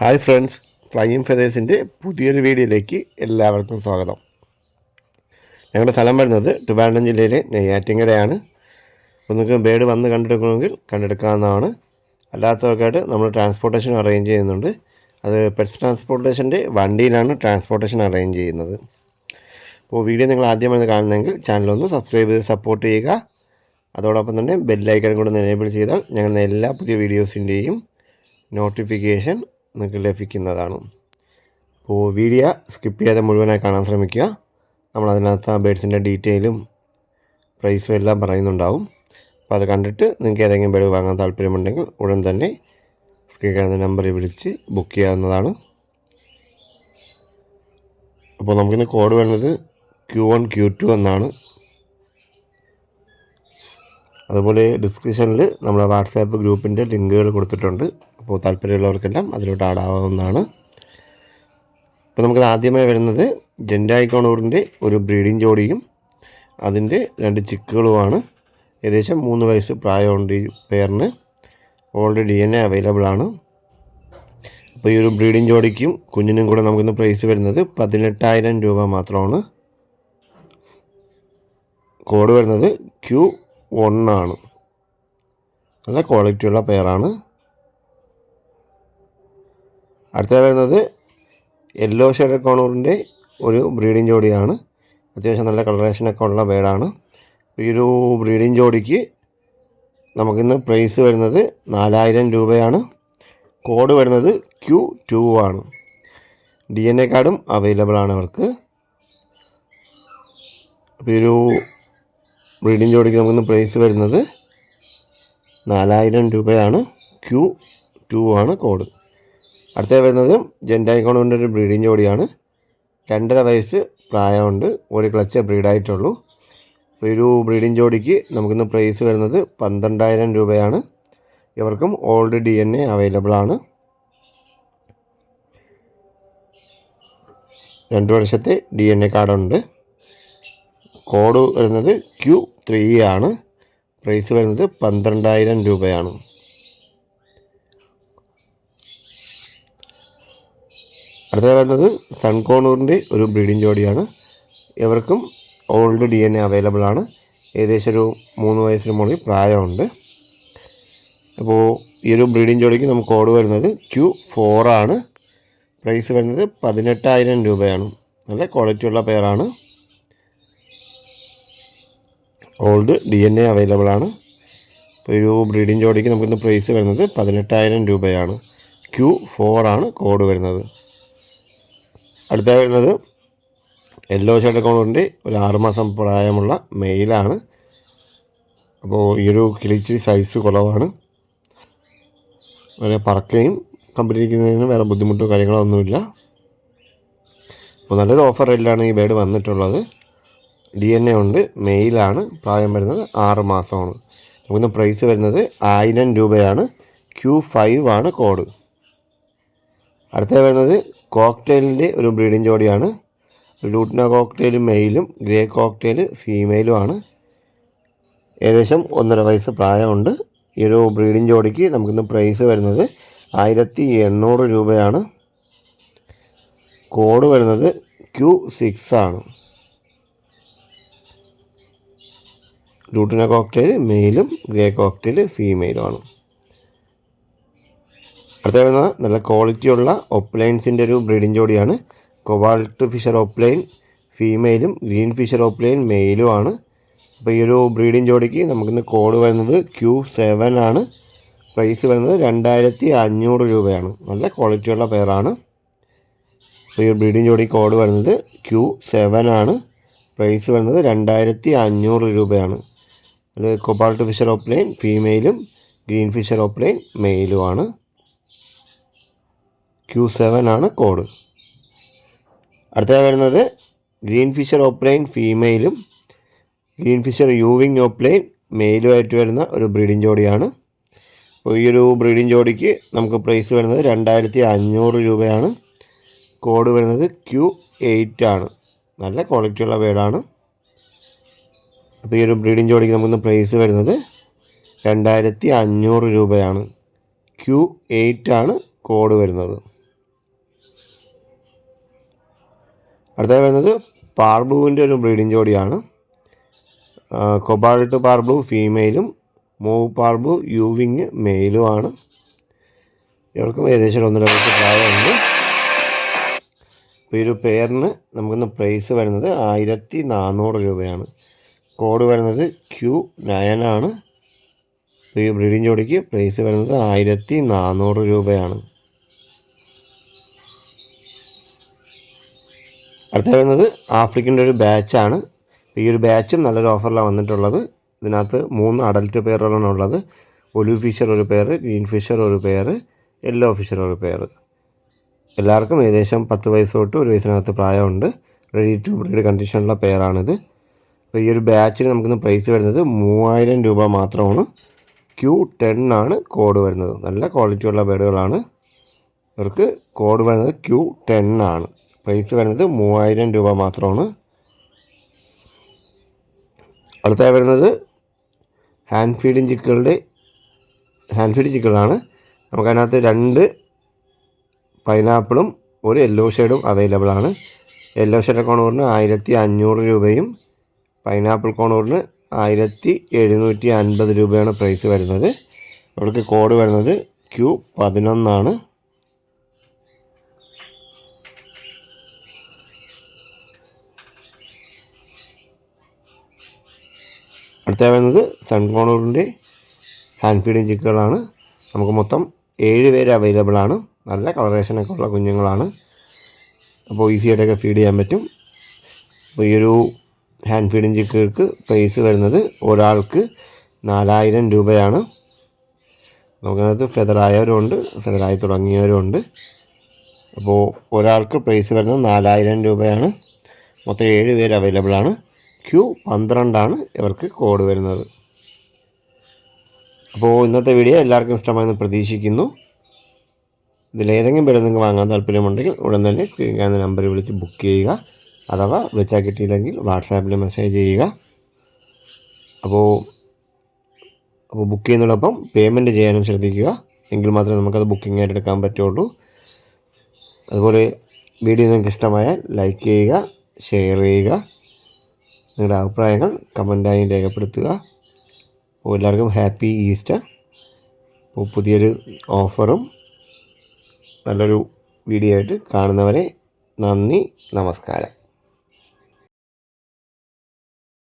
Hi friends, flying ഫെതേഴ്സിൻ്റെ പുതിയൊരു വീഡിയോയിലേക്ക് എല്ലാവർക്കും സ്വാഗതം. ഞങ്ങളുടെ സ്ഥലം വരുന്നത് ട്രിവാൻഡ്രം ജില്ലയിലെ നെയ്യാറ്റിൻകരയാണ്. അപ്പോൾ നിങ്ങൾക്ക് ബേഡ് വന്ന് കണ്ടെടുക്കണമെങ്കിൽ കണ്ടെടുക്കാവുന്നതാണ്. അല്ലാത്തവർക്കായിട്ട് നമ്മൾ ട്രാൻസ്പോർട്ടേഷൻ അറേഞ്ച് ചെയ്യുന്നുണ്ട്. അത് പെറ്റ്സ് ട്രാൻസ്പോർട്ടേഷൻ്റെ വണ്ടിയിലാണ് ട്രാൻസ്പോർട്ടേഷൻ അറേഞ്ച് ചെയ്യുന്നത്. അപ്പോൾ വീഡിയോ നിങ്ങൾ ആദ്യമായി കാണുന്നതെങ്കിൽ ചാനലൊന്ന് സബ്സ്ക്രൈബ് ചെയ്ത് സപ്പോർട്ട് ചെയ്യുക. അതോടൊപ്പം തന്നെ ബെല്ലൈക്കൺ കൂടെ എനേബിൾ ചെയ്താൽ ഞങ്ങളുടെ എല്ലാ പുതിയ വീഡിയോസിൻ്റെയും നോട്ടിഫിക്കേഷൻ നിങ്ങൾക്ക് ലഭിക്കുന്നതാണ്. അപ്പോൾ വീഡിയോ സ്കിപ്പ് ചെയ്യാതെ മുഴുവനായി കാണാൻ ശ്രമിക്കുക. നമ്മളതിനകത്ത് ആ ബേഡ്സിൻ്റെ ഡീറ്റെയിലും പ്രൈസും എല്ലാം പറയുന്നുണ്ടാവും. അപ്പോൾ അത് കണ്ടിട്ട് നിങ്ങൾക്ക് ഏതെങ്കിലും ബേഡ് വാങ്ങാൻ താല്പര്യമുണ്ടെങ്കിൽ ഉടൻ തന്നെ സ്ക്രീൻ കാണുന്ന നമ്പറിൽ വിളിച്ച് ബുക്ക് ചെയ്യാവുന്നതാണ്. അപ്പോൾ നമുക്കിന്ന് കോഡ് വരുന്നത് Q1 Q2 എന്നാണ്. അതുപോലെ ഡിസ്ക്രിപ്ഷനിൽ നമ്മുടെ വാട്സാപ്പ് ഗ്രൂപ്പിൻ്റെ ലിങ്കുകൾ കൊടുത്തിട്ടുണ്ട്. അപ്പോൾ താല്പര്യമുള്ളവർക്കെല്ലാം അതിലോട്ട് ആടാവുന്നതാണ്. അപ്പോൾ നമുക്കത് ആദ്യമായി വരുന്നത് ജെൻഡായി കോണൂറിൻ്റെ ഒരു ബ്രീഡിംഗ് ജോഡിയും അതിൻ്റെ 2 ചിക്കുകളുമാണ്. ഏകദേശം 3 വയസ്സ് പ്രായമുണ്ട് ഈ പെയറിന്. ഓൾറെഡി DNA അവൈലബിൾ ആണ്. അപ്പോൾ ഈ ഒരു ബ്രീഡിംഗ് ജോഡിക്കും കുഞ്ഞിനും കൂടെ നമുക്കിന്ന് പ്രൈസ് വരുന്നത് 18,000 രൂപ മാത്രമാണ്. കോഡ് വരുന്നത് Q1 ആണ്. നല്ല ക്വാളിറ്റിയുള്ള പെയറാണ്. അടുത്ത വരുന്നത് യെല്ലോ ഷെയ്ഡ് കോണൂറിൻ്റെ ഒരു ബ്രീഡിംഗ് ജോഡിയാണ്. അത്യാവശ്യം നല്ല കളറേഷനൊക്കെ ഉള്ള ബേഡാണ്. ഈ ഒരു ബ്രീഡിംഗ് ജോഡിക്ക് നമുക്കിന്ന് പ്രൈസ് വരുന്നത് 4,000 രൂപയാണ്. കോഡ് വരുന്നത് Q2 ആണ്. DNA കാർഡും അവൈലബിൾ ആണ് അവർക്ക്. അപ്പോൾ ഈ ഒരു ബ്രീഡിംഗ് ജോഡിക്ക് നമുക്കിന്ന് പ്രൈസ് വരുന്നത് 4,000 രൂപയാണ്. Q2 ആണ് കോഡ്. അടുത്ത വരുന്നത് ജെൻഡായി കോണൂറിൻ്റെ ഒരു ബ്രീഡിംഗ് ജോഡിയാണ്. 2.5 വയസ്സ് പ്രായമുണ്ട്. ഒരു ക്ലച്ച് ബ്രീഡായിട്ടുള്ളൂ. അപ്പോൾ ഈ ഒരു ബ്രീഡിംഗ് ജോഡിക്ക് നമുക്കിന്ന് പ്രൈസ് വരുന്നത് 12,000 രൂപയാണ്. ഇവർക്കും ഓൾഡ് DNA അവൈലബിൾ ആണ്. 2 വർഷത്തെ DNA കാർഡുണ്ട്. കോഡ് വരുന്നത് Q3 ആണ്. പ്രൈസ് വരുന്നത് 12,000 രൂപയാണ്. അടുത്ത വരുന്നത് സൺകോണൂറിൻ്റെ ഒരു ബ്രീഡിംഗ് ജോഡിയാണ്. ഇവർക്കും ഓൾഡ് DNA അവൈലബിൾ ആണ്. ഏകദേശം ഒരു 3 വയസ്സിന് മുകളിൽ പ്രായമുണ്ട്. അപ്പോൾ ഈ ഒരു ബ്രീഡിംഗ് ജോഡിക്ക് നമുക്ക് കോഡ് വരുന്നത് Q4 ആണ്. പ്രൈസ് വരുന്നത് 18,000 രൂപയാണ്. നല്ല ക്വാളിറ്റിയുള്ള പെയറാണ്. ഓൾഡ് DNA അവൈലബിൾ ആണ്. അപ്പോൾ ഒരു ബ്രീഡിംഗ് ജോഡിക്ക് നമുക്കിന്ന് പ്രൈസ് വരുന്നത് 18,000 രൂപയാണ്. Q4 ആണ് കോഡ് വരുന്നത്. അടുത്ത വരുന്നത് യെല്ലോ ഷെയ്ഡ് കോണൂറിൻ്റെ ഒരു 6 മാസം പ്രായമുള്ള മെയിലാണ്. അപ്പോൾ ഈ ഒരു കിളിച്ചിരി സൈസ് കുറവാണ്. വളരെ പറക്കുകയും കമ്പനിക്കുന്നതിന് വേറെ ബുദ്ധിമുട്ടോ കാര്യങ്ങളോ ഒന്നുമില്ല. അപ്പോൾ നല്ലൊരു ഓഫർ റേറ്റിലാണ് ഈ ബേഡ് വന്നിട്ടുള്ളത്. DNA ഉണ്ട്. മെയിലാണ്. പ്രായം വരുന്നത് 6 മാസമാണ്. നമുക്കിന്ന് പ്രൈസ് വരുന്നത് 1,000 രൂപയാണ്. Q5 ആണ് കോഡ്. അടുത്ത വരുന്നത് കോക്ടെയിലിൻ്റെ ഒരു ബ്രീഡിംഗ് ജോഡിയാണ്. ലൂട്ടിന കോക്ടെയിൽ മെയിലും ഗ്രേ കോക്ടെയിൽ ഫീമെയിലുമാണ്. ഏകദേശം 1.5 വയസ്സ് പ്രായമുണ്ട്. ഈ ഒരു ബ്രീഡിംഗ് ജോഡിക്ക് നമുക്കിന്ന് പ്രൈസ് വരുന്നത് 1,800 രൂപയാണ്. കോഡ് വരുന്നത് Q6 ആണ്. ലൂട്ടിന കോക്ടെയിൽ മെയിലും ഗ്രേ കോക്ടെയിൽ ഫീമെയിലുമാണ്. അടുത്ത വരുന്ന നല്ല ക്വാളിറ്റിയുള്ള ഒപ്ലൈൻസിൻ്റെ ഒരു ബ്രീഡിംഗ് ജോഡിയാണ്. കൊബാൾട്ട് ഫിഷർ ഒപ്ലൈൻ ഫീമെയിലും ഗ്രീൻ ഫിഷർ ഒപ്ലൈൻ മെയിലുമാണ്. അപ്പോൾ ഈ ഒരു ബ്രീഡിംഗ് ജോഡിക്ക് നമുക്കിന്ന് കോഡ് വരുന്നത് Q7 ആണ്. പ്രൈസ് വരുന്നത് 2,500 രൂപയാണ്. നല്ല ക്വാളിറ്റിയുള്ള പെയറാണ്. അപ്പോൾ ഈ ബ്രീഡിംഗ് ജോഡി കോഡ് വരുന്നത് Q7 ആണ്. പ്രൈസ് വരുന്നത് 2,500 രൂപയാണ്. അത് കൊബാൾട്ട് ഫിഷർ ഓപ്ലൈൻ ഫീമെയിലും ഗ്രീൻ ഫിഷർ ഓപ്ലൈൻ മെയിലുമാണ്. Q7 ആണ് കോഡ്. അടുത്തത് വരുന്നത് ഗ്രീൻ ഫിഷർ ഓപ്ലൈൻ ഫീമെയിലും ഗ്രീൻ ഫിഷർ യൂവിങ് ഓപ്ലൈൻ മെയിലുമായിട്ട് വരുന്ന ഒരു ബ്രീഡിംഗ് ജോഡിയാണ്. അപ്പോൾ ഈ ഒരു ബ്രീഡിംഗ് ജോഡിക്ക് നമുക്ക് പ്രൈസ് വരുന്നത് 2,500 രൂപയാണ്. കോഡ് വരുന്നത് Q8 ആണ്. നല്ല ക്വാളിറ്റിയുള്ള ബേഡാണ്. അപ്പോൾ ഈ ഒരു ബ്രീഡിംഗ് ജോഡിക്ക് നമുക്കിന്ന് പ്രൈസ് വരുന്നത് 2,500 രൂപയാണ്. Q8 ആണ് കോഡ് വരുന്നത്. അടുത്തത് വരുന്നത് പാർബ്ലൂവിൻ്റെ ഒരു ബ്രീഡിംഗ് ജോഡിയാണ്. കൊബാൾട്ട് പാർബ്ലൂ ഫീമെയിലും മൂവ് പാർബ്ലൂ യൂവിങ് മെയിലുമാണ്. ഇവർക്കും ഏകദേശം 1.5 വയസ്സ് പ്രായമുണ്ട്. അപ്പോൾ ഈ ഒരു പെയറിന് നമുക്കിന്ന് പ്രൈസ് വരുന്നത് 1400 രൂപയാണ്. കോഡ് വരുന്നത് Q9 ആണ്. ഈ ബ്രീഡിംഗ് ജോഡിക്ക് പ്രൈസ് വരുന്നത് 1400 രൂപയാണ്. അടുത്ത വരുന്നത് ആഫ്രിക്കൻ്റെ ഒരു ബാച്ചാണ്. ഈ ഒരു ബാച്ചും നല്ലൊരു ഓഫറിലാണ് വന്നിട്ടുള്ളത്. ഇതിനകത്ത് 3 അഡൽട്ട് പെയറുകളാണ് ഉള്ളത്. ഒലിവ് ഫിഷർ ഒരു പെയർ, ഗ്രീൻ ഫിഷർ ഒരു പെയർ, യെല്ലോ ഫിഷർ ഒരു പെയർ. എല്ലാവർക്കും ഏകദേശം 10 വയസ്സ് തൊട്ട് 1 വയസ്സിനകത്ത് പ്രായമുണ്ട്. റെഡി ടു ബ്രീഡ് കണ്ടീഷനുള്ള പെയറാണിത്. അപ്പോൾ ഈ ഒരു ബാച്ചിന് നമുക്കിന്ന് പ്രൈസ് വരുന്നത് 3000 രൂപ മാത്രമാണ്. Q10 ആണ് കോഡ് വരുന്നത്. നല്ല ക്വാളിറ്റിയുള്ള ബേഡുകളാണ്. ഇവർക്ക് കോഡ് വരുന്നത് Q10 ആണ്. പ്രൈസ് വരുന്നത് 3000 രൂപ മാത്രമാണ്. അടുത്തായി വരുന്നത് ഹാൻഡ് ഫീഡിങ് ചിക്കുകളാണ്. നമുക്കതിനകത്ത് 2 പൈനാപ്പിളും ഒരു യെല്ലോ ഷെയ്ഡും അവൈലബിൾ ആണ്. യെല്ലോ ഷെയ്ഡ് കോണൂറിന് 1500 രൂപയും പൈനാപ്പിൾ കോണൂറിന് 1750 രൂപയാണ് പ്രൈസ് വരുന്നത്. അവർക്ക് കോഡ് വരുന്നത് Q11 ആണ്. അടുത്ത വരുന്നത് സൺകോണൂറിൻ്റെ ഹാൻഡ് ഫീഡിങ് ചിക്കുകളാണ്. നമുക്ക് മൊത്തം 7 പേര് അവൈലബിൾ ആണ്. നല്ല കളറേഷനൊക്കെ ഉള്ള കുഞ്ഞുങ്ങളാണ്. അപ്പോൾ ഈസി ആയിട്ടൊക്കെ ഫീഡ് ചെയ്യാൻ പറ്റും. അപ്പോൾ ഈ ഒരു ഹാൻഡ് ഫീഡിങ് ചിക്കുകൾക്ക് പ്രൈസ് വരുന്നത് ഒരാൾക്ക് 4000 രൂപയാണ്. നമുക്കതിനകത്ത് ഫെദറായവരുണ്ട്, ഫെദറായി തുടങ്ങിയവരുണ്ട്. അപ്പോൾ ഒരാൾക്ക് പ്രൈസ് വരുന്നത് 4000 രൂപയാണ്. മൊത്തം 7 പേര് അവൈലബിൾ ആണ്. Q12 ആണ് ഇവർക്ക് കോഡ് വരുന്നത്. അപ്പോൾ ഇന്നത്തെ വീഡിയോ എല്ലാവർക്കും ഇഷ്ടമായെന്ന് പ്രതീക്ഷിക്കുന്നു. ഇതിലേതെങ്കിലും പേര് നിങ്ങൾക്ക് വാങ്ങാൻ താല്പര്യമുണ്ടെങ്കിൽ ഉടൻ തന്നെ സ്ക്രീൻ കാണുന്ന നമ്പറിൽ വിളിച്ച് ബുക്ക് ചെയ്യുക. അഥവാ വിളിച്ചാൽ കിട്ടിയില്ലെങ്കിൽ വാട്സാപ്പിൽ മെസ്സേജ് ചെയ്യുക. അപ്പോൾ ബുക്ക് ചെയ്യുന്നതോടൊപ്പം പേയ്മെൻറ്റ് ചെയ്യാനും ശ്രദ്ധിക്കുക. എങ്കിൽ മാത്രമേ നമുക്കത് ബുക്കിംഗ് ആയിട്ട് എടുക്കാൻ പറ്റുള്ളൂ. അതുപോലെ വീഡിയോ നിങ്ങൾക്ക് ഇഷ്ടമായാൽ ലൈക്ക് ചെയ്യുക, ഷെയർ ചെയ്യുക. നിങ്ങളുടെ അഭിപ്രായങ്ങൾ കമൻറ്റായി രേഖപ്പെടുത്തുക. അപ്പോൾ എല്ലാവർക്കും ഹാപ്പി ഈസ്റ്റർ. അപ്പോൾ പുതിയൊരു ഓഫറും നല്ലൊരു വീഡിയോ ആയിട്ട് കാണുന്നവരെ നന്ദി, നമസ്കാരം.